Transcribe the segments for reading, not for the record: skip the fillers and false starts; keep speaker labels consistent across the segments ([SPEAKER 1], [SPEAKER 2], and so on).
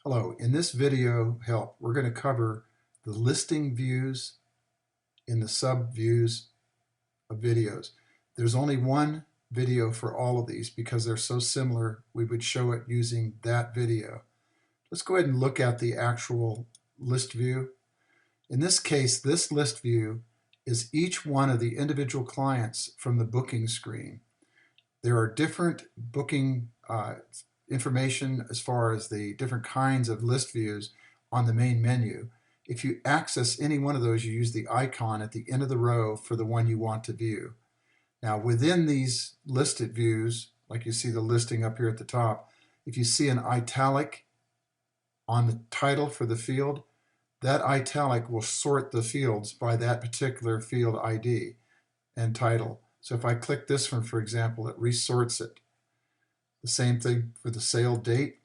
[SPEAKER 1] Hello, in this video help, we're going to cover the listing views in the sub views of videos. There's only one video for all of these because they're so similar, we would show it using that video. Let's go ahead and look at the actual list view. In this case, this list view is each one of the individual clients from the booking screen. There are different booking information as far as the different kinds of list views on the main menu. If you access any one of those, you use the icon at the end of the row for the one you want to view. Now within these listed views, like you see the listing up here at the top, if you see an italic on the title for the field, that italic will sort the fields by that particular field ID and title. So if I click this one, for example, it resorts it. The same thing for the sale date.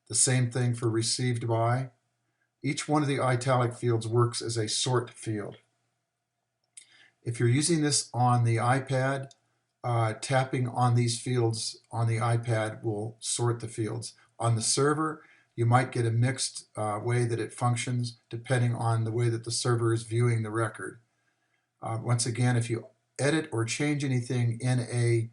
[SPEAKER 1] The same thing for received by. Each one of the italic fields works as a sort field. If you're using this on the iPad, tapping on these fields on the iPad will sort the fields. On the server, you might get a mixed way that it functions depending on the way that the server is viewing the record. Once again, if you edit or change anything in a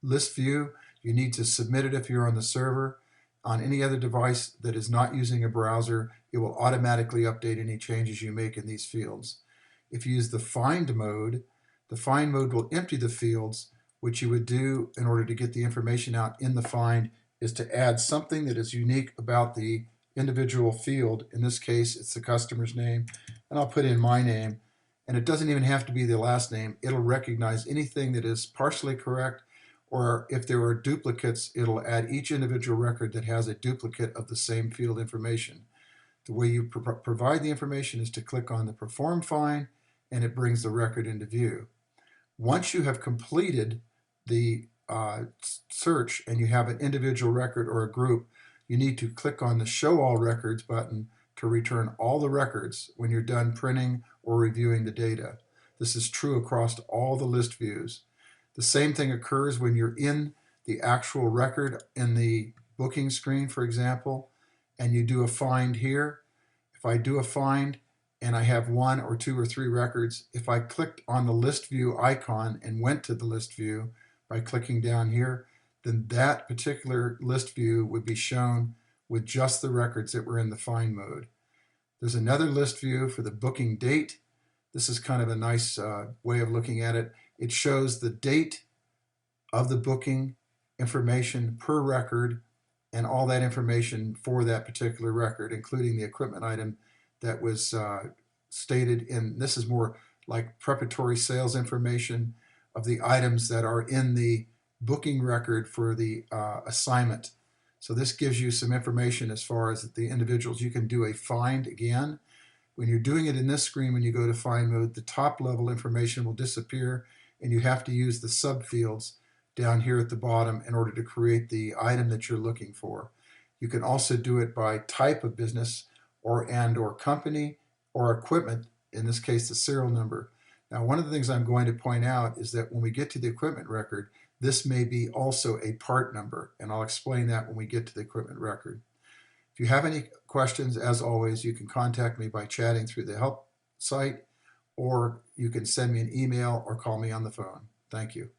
[SPEAKER 1] list view, you need to submit it if you're on the server. On any other device that is not using a browser, it will automatically update any changes you make in these fields. If you use the find mode will empty the fields. What you would do in order to get the information out in the find is to add something that is unique about the individual field. In this case, it's the customer's name, and I'll put in my name. And it doesn't even have to be the last name. It'll recognize anything that is partially correct, or if there are duplicates, it'll add each individual record that has a duplicate of the same field information. The way you provide the information is to click on the Perform Find, and it brings the record into view. Once you have completed the search and you have an individual record or a group, you need to click on the Show All Records button to return all the records when you're done printing or reviewing the data. This is true across all the list views. The same thing occurs when you're in the actual record in the booking screen, for example, and you do a find here. If I do a find and I have 1 or 2 or 3 records, if I clicked on the list view icon and went to the list view by clicking down here, then that particular list view would be shown with just the records that were in the find mode. There's another list view for the booking date. This is kind of a nice way of looking at it. It shows the date of the booking information per record and all that information for that particular record, including the equipment item that was stated in. This is more like preparatory sales information of the items that are in the booking record for the assignment. So this gives you some information as far as the individuals. You can do a find again. When you're doing it in this screen, when you go to find mode, the top level information will disappear, and you have to use the subfields down here at the bottom in order to create the item that you're looking for. You can also do it by type of business or company or equipment, in this case the serial number. Now one of the things I'm going to point out is that when we get to the equipment record, this may be also a part number, and I'll explain that when we get to the equipment record. If you have any questions, as always, you can contact me by chatting through the help site, or you can send me an email or call me on the phone. Thank you.